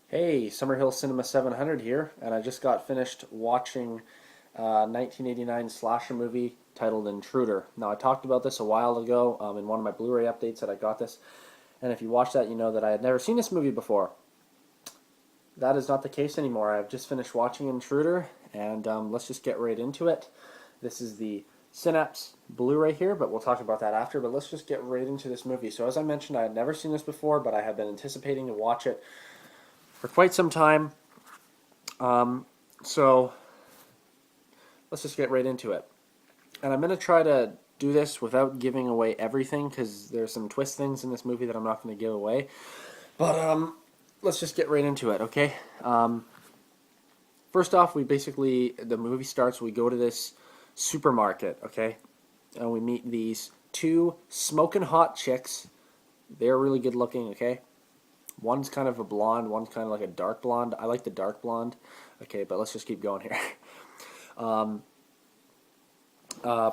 Hey, Summerhill Cinema 700 here, and I just got finished watching a 1989 slasher movie titled Intruder. Now, I talked about this a while ago in one of my Blu-ray updates that I got this, and if you watch that, you know that I had never seen this movie before. That is not the case anymore. I've just finished watching Intruder, and let's just get right into it. This is the Synapse Blu-ray here, but we'll talk about that after. But let's just get right into this movie. So, as I mentioned, I had never seen this before, but I have been anticipating to watch it for quite some time. So let's just get right into it. And I'm going to try to do this without giving away everything because there's some twist things in this movie that I'm not going to give away. But let's just get right into it, okay? First off, the movie starts, we go to this supermarket, okay? And we meet these two smoking hot chicks. They're really good looking, okay? One's kind of a blonde, one's kind of like a dark blonde. I like the dark blonde. Okay, but let's just keep going here.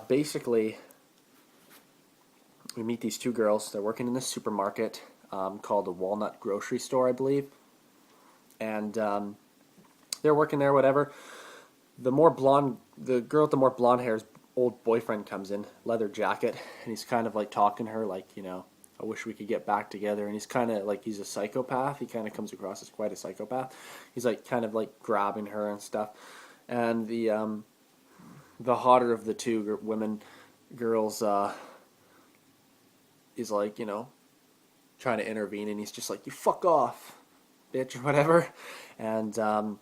Basically, we meet these two girls. They're working in this supermarket called the Walnut Grocery Store, I believe. And they're working there, whatever. The girl with the more blonde hair's old boyfriend comes in, leather jacket, and he's kind of like talking to her like, I wish we could get back together. And he's kind of like, he's a psychopath. He kind of comes across as quite a psychopath. He's like kind of like grabbing her and stuff. And the hotter of the two girls is like, trying to intervene. And he's just like, you fuck off, bitch, or whatever. And so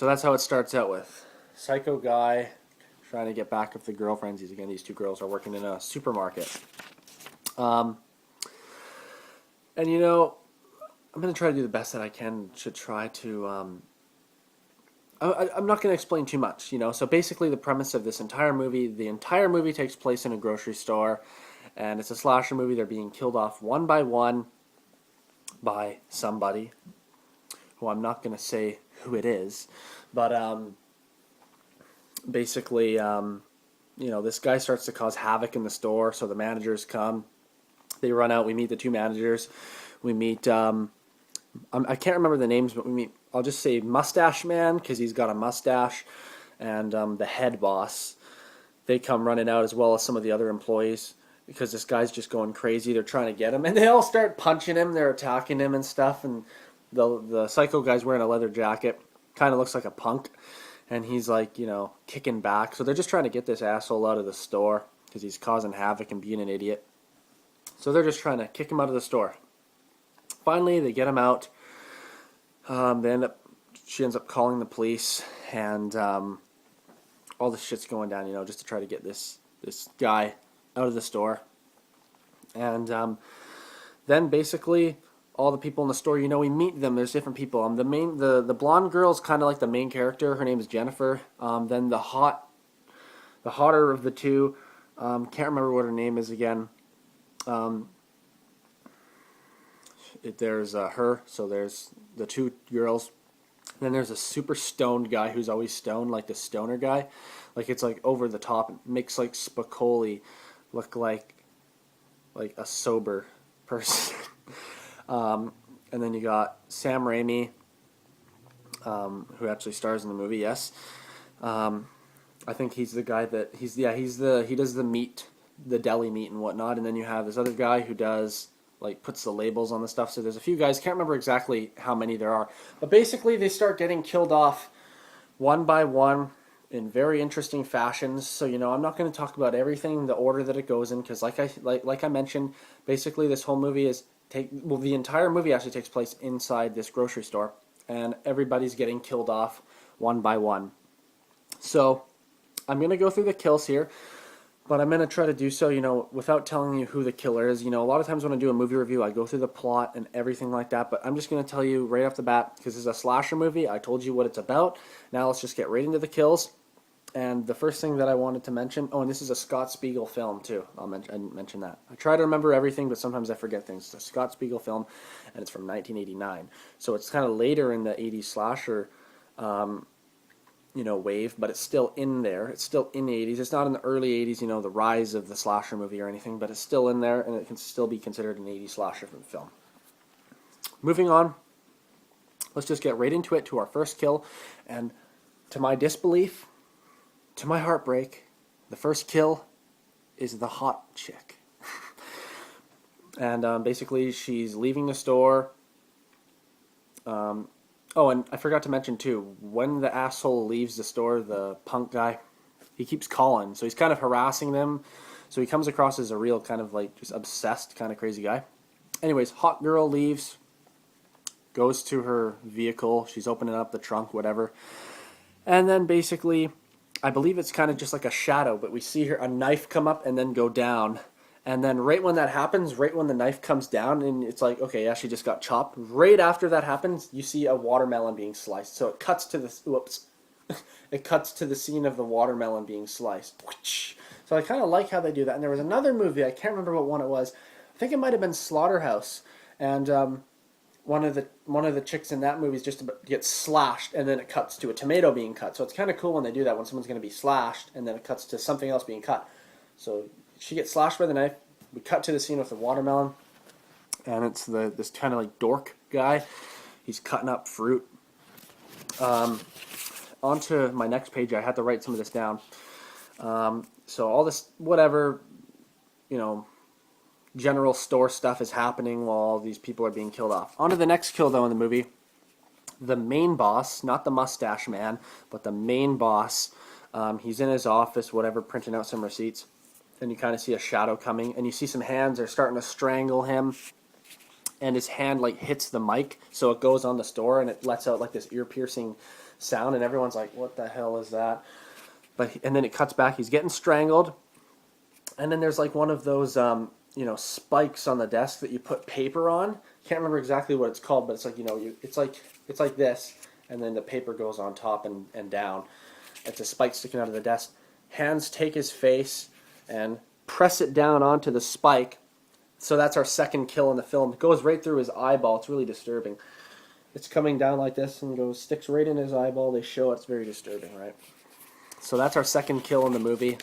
that's how it starts out with. Psycho guy trying to get back with the girlfriends. These two girls are working in a supermarket. And I'm going to try to do the best that I can to try to. I'm not going to explain too much, So basically, the premise of the entire movie takes place in a grocery store, and it's a slasher movie. They're being killed off one by one by somebody who I'm not going to say who it is, but basically, this guy starts to cause havoc in the store. So the managers come. They run out. We meet the two managers. We meet, I can't remember the names, but we meet, I'll just say Mustache Man because he's got a mustache, and the head boss. They come running out as well as some of the other employees because this guy's just going crazy. They're trying to get him, and they all start punching him. They're attacking him and stuff, and the psycho guy's wearing a leather jacket. Kind of looks like a punk, and he's like, kicking back. So they're just trying to get this asshole out of the store because he's causing havoc and being an idiot. So they're just trying to kick him out of the store. Finally, they get him out. She ends up calling the police, and all this shit's going down, just to try to get this guy out of the store. And then basically, all the people in the store, we meet them. There's different people. The blonde girl's kind of like the main character. Her name is Jennifer. Then the hotter of the two, can't remember what her name is again. There's her, so there's the two girls. Then there's a super stoned guy who's always stoned, like the stoner guy. Like it's like over the top. It makes like Spicoli look like a sober person. And then you got Sam Raimi, who actually stars in the movie. Yes, I think he's the guy he does the meat, the deli meat and whatnot. And then you have this other guy who does puts the labels on the stuff. So there's a few guys. Can't remember exactly how many there are, but basically they start getting killed off one by one in very interesting fashions. So I'm not going to talk about everything, the order that it goes in, because like I mentioned, basically this whole movie the entire movie actually takes place inside this grocery store, and everybody's getting killed off one by one. So I'm going to go through the kills here, but I'm going to try to do so, without telling you who the killer is. A lot of times when I do a movie review, I go through the plot and everything like that, but I'm just going to tell you right off the bat, because this is a slasher movie, I told you what it's about. Now let's just get right into the kills. And the first thing that I wanted to mention, and this is a Scott Spiegel film too. I didn't mention that. I try to remember everything, but sometimes I forget things. It's a Scott Spiegel film, and it's from 1989. So it's kind of later in the 80s slasher wave, but it's still in there. It's still in the 80s. It's not in the early 80s, the rise of the slasher movie or anything, but it's still in there, and it can still be considered an 80s slasher film. Moving on, let's just get right into it, to our first kill. And to my disbelief, to my heartbreak, the first kill is the hot chick. And basically, she's leaving the store. Oh, and I forgot to mention too, when the asshole leaves the store, the punk guy, he keeps calling. So he's kind of harassing them. So he comes across as a real kind of like just obsessed kind of crazy guy. Anyways, hot girl leaves, goes to her vehicle. She's opening up the trunk, whatever. And then basically, I believe it's kind of just like a shadow, but we see her, a knife come up and then go down. And then right when that happens, right when the knife comes down, and it's like, okay, yeah, she just got chopped. Right after that happens, you see a watermelon being sliced. So it cuts to the, whoops, it cuts to the scene of the watermelon being sliced. So I kind of like how they do that. And there was another movie, I can't remember what one it was. I think it might have been Slaughterhouse. And one of the chicks in that movie is just about to get slashed, and then it cuts to a tomato being cut. So it's kind of cool when they do that, when someone's going to be slashed, and then it cuts to something else being cut. So she gets slashed by the knife. We cut to the scene with the watermelon, and it's this kind of like dork guy. He's cutting up fruit. Onto my next page, I had to write some of this down. So all this, whatever, general store stuff is happening while all these people are being killed off. On to the next kill, though, in the movie. The main boss, not the mustache man, but the main boss, he's in his office, whatever, printing out some receipts. And you kind of see a shadow coming, and you see some hands are starting to strangle him. And his hand like hits the mic, so it goes on the store, and it lets out like this ear-piercing sound, and everyone's like, what the hell is that? And then it cuts back, he's getting strangled. And then there's like one of those spikes on the desk that you put paper on. Can't remember exactly what it's called, but it's like, it's like this, and then the paper goes on top and down. It's a spike sticking out of the desk. Hands take his face and press it down onto the spike. So that's our second kill in the film. It goes right through his eyeball. It's really disturbing. It's coming down like this and sticks right in his eyeball. They show it. It's very disturbing, right? So that's our second kill in the movie.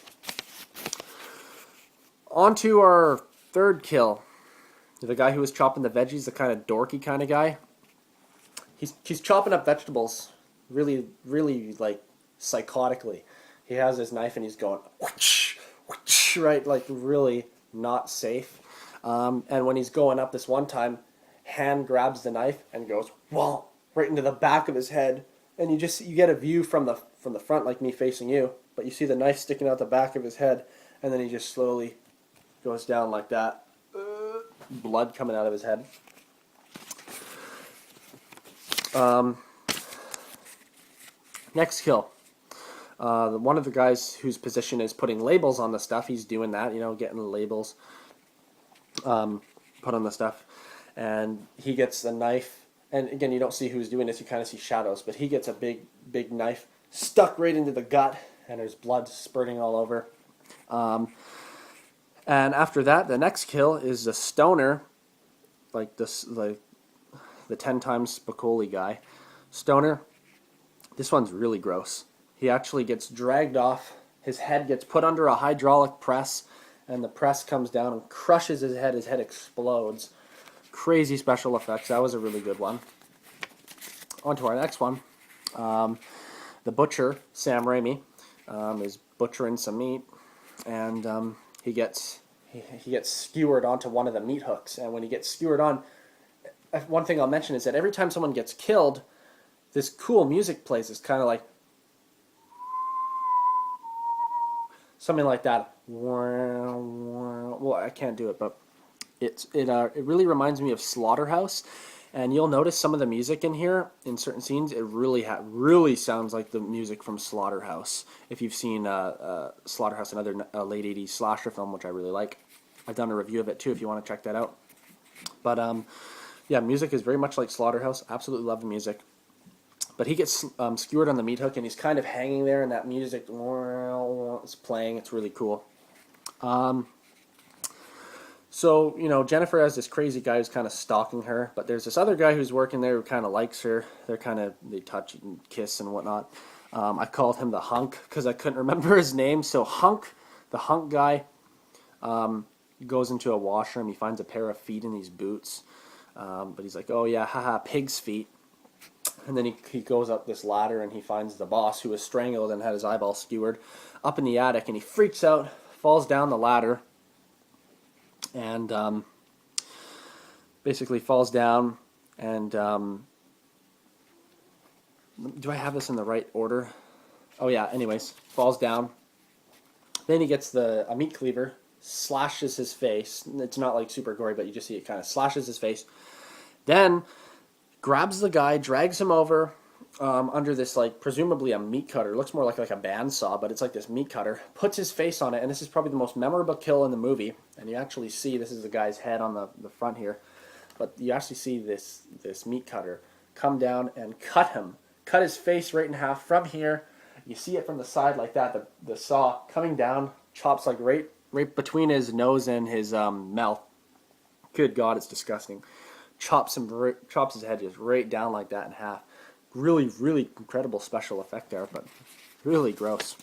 On to our third kill. The guy who was chopping the veggies, the kind of dorky kind of guy. He's chopping up vegetables really, really like psychotically. He has his knife and he's going whoosh, whoosh, right, like really not safe. And when he's going up this one time, hand grabs the knife and goes whoa, right into the back of his head. And you get a view from the front, like me facing you, but you see the knife sticking out the back of his head, and then he just slowly goes down like that. Blood coming out of his head. Next kill. One of the guys whose position is putting labels on the stuff, he's doing that, getting the labels put on the stuff. And he gets the knife, and again, you don't see who's doing this, you kind of see shadows, but he gets a big knife stuck right into the gut, and there's blood spurting all over. And after that, the next kill is the stoner, like the 10 times Spicoli guy. Stoner, this one's really gross. He actually gets dragged off, his head gets put under a hydraulic press, and the press comes down and crushes his head explodes. Crazy special effects, that was a really good one. On to our next one. The butcher, Sam Raimi, is butchering some meat, and he gets skewered onto one of the meat hooks. And when he gets skewered on, one thing I'll mention is that every time someone gets killed, this cool music plays. It's kind of like something like that. Well, I can't do it, but it really reminds me of Slaughterhouse. And you'll notice some of the music in here, in certain scenes, it really sounds like the music from Slaughterhouse. If you've seen Slaughterhouse, another late 80s slasher film, which I really like. I've done a review of it too if you want to check that out. But yeah, music is very much like Slaughterhouse. Absolutely love the music. But he gets skewered on the meat hook, and he's kind of hanging there, and that music is playing. It's really cool. So, Jennifer has this crazy guy who's kind of stalking her, but there's this other guy who's working there who kind of likes her. They touch and kiss and whatnot. I called him the Hunk because I couldn't remember his name. So the Hunk guy, goes into a washroom. He finds a pair of feet in these boots. But he's like, oh yeah, haha, pig's feet. And then he goes up this ladder and he finds the boss, who was strangled and had his eyeball skewered, up in the attic, and he freaks out, falls down the ladder, and basically falls down. And do I have this in the right order? Oh yeah, anyways, falls down. Then he gets a meat cleaver, slashes his face. It's not like super gory, but you just see it kind of slashes his face. Then grabs the guy, drags him over under this, like, presumably a meat cutter. It looks more like a bandsaw, but it's like this meat cutter. Puts his face on it, and this is probably the most memorable kill in the movie. And you actually see, this is the guy's head on the front here, but you actually see this meat cutter come down and cut his face right in half from here. You see it from the side like that. The saw coming down, chops like right between his nose and his mouth. Good God, it's disgusting. Chops his head just right down like that in half. Really, really incredible special effect there, but really gross.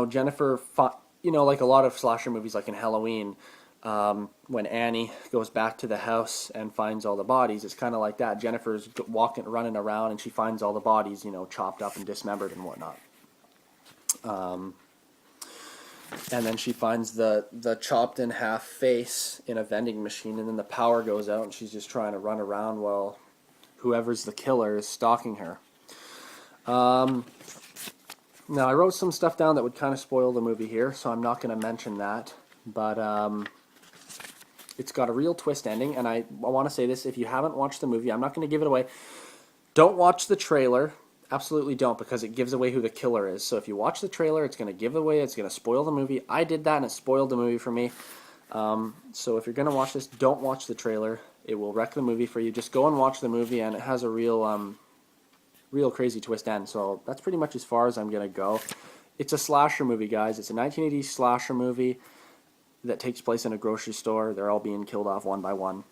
Jennifer fought, like a lot of slasher movies, like in Halloween, when Annie goes back to the house and finds all the bodies, it's kind of like that. Jennifer's running around, and she finds all the bodies, chopped up and dismembered and whatnot. And then she finds the chopped in half face in a vending machine, and then the power goes out, and she's just trying to run around while whoever's the killer is stalking her. Now, I wrote some stuff down that would kind of spoil the movie here, so I'm not going to mention that. But it's got a real twist ending, and I want to say this. If you haven't watched the movie, I'm not going to give it away. Don't watch the trailer. Absolutely don't, because it gives away who the killer is. So if you watch the trailer, it's going to give away, it's going to spoil the movie. I did that, and it spoiled the movie for me. So if you're going to watch this, don't watch the trailer. It will wreck the movie for you. Just go and watch the movie, and it has a real crazy twist end. So that's pretty much as far as I'm going to go. It's a slasher movie, guys. It's a 1980s slasher movie that takes place in a grocery store. They're all being killed off one by one.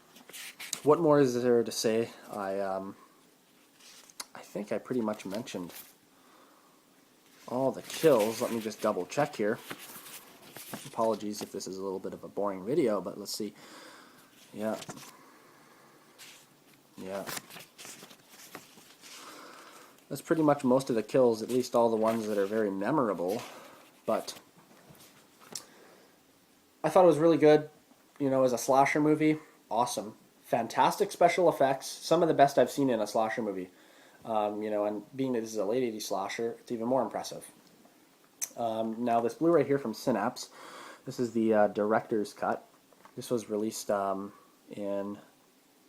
What more is there to say? I think I pretty much mentioned all the kills. Let me just double check here. Apologies if this is a little bit of a boring video, but let's see. Yeah. That's pretty much most of the kills, at least all the ones that are very memorable. But I thought it was really good, as a slasher movie. Awesome. Fantastic special effects. Some of the best I've seen in a slasher movie. And being that this is a late 80s slasher, it's even more impressive. Now, this Blu-ray here from Synapse, this is the director's cut. This was released in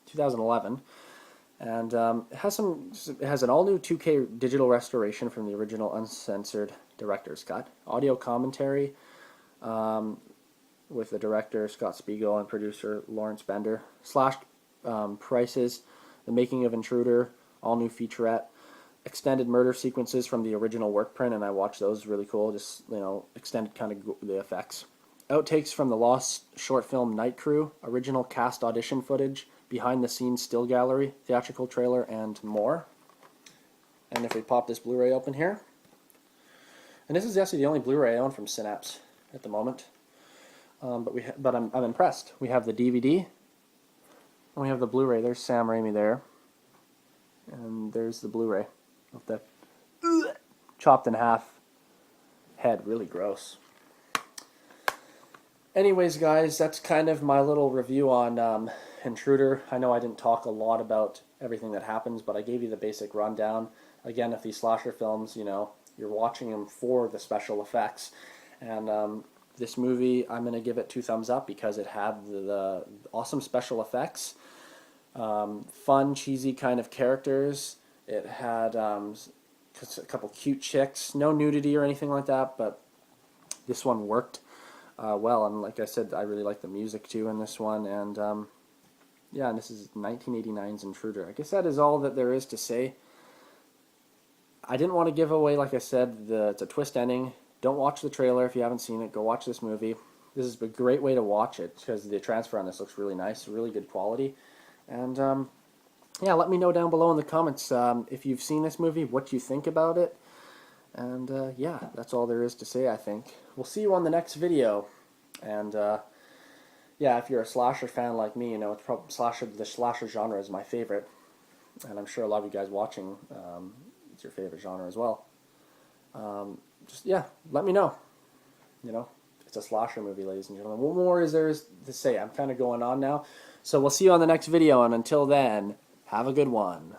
2011, and it has an all-new 2K digital restoration from the original uncensored director's cut. Audio commentary with the director Scott Spiegel and producer Lawrence Bender. Slashed prices, the making of Intruder, all-new featurette, extended murder sequences from the original work print, and I watched those. Really cool. Just, extended kind of the effects. Outtakes from the lost short film Night Crew, original cast audition footage, behind-the-scenes still gallery, theatrical trailer, and more. And if we pop this Blu-ray open here, and this is actually the only Blu-ray I own from Synapse at the moment, but I'm impressed. We have the DVD, and we have the Blu-ray. There's Sam Raimi there. And there's the Blu-ray of the chopped in half head. Really gross. Anyways, guys, that's kind of my little review on Intruder. I know I didn't talk a lot about everything that happens, but I gave you the basic rundown. Again, if these slasher films, you're watching them for the special effects. And this movie, I'm going to give it 2 thumbs up because it had the awesome special effects. Fun, cheesy kind of characters. It had a couple cute chicks. No nudity or anything like that, but this one worked well. And like I said, I really like the music too in this one. And yeah, and this is 1989's Intruder. I guess that is all that there is to say. I didn't want to give away, like I said, it's a twist ending. Don't watch the trailer if you haven't seen it. Go watch this movie. This is a great way to watch it because the transfer on this looks really nice, really good quality. And yeah, let me know down below in the comments if you've seen this movie, what you think about it. And yeah, that's all there is to say, I think. We'll see you on the next video. And yeah, if you're a slasher fan like me, it's probably the slasher genre is my favorite, and I'm sure a lot of you guys watching, it's your favorite genre as well. Just yeah, let me know. It's a slasher movie, ladies and gentlemen. What more is there to say? I'm kind of going on now, so we'll see you on the next video, and until then, have a good one.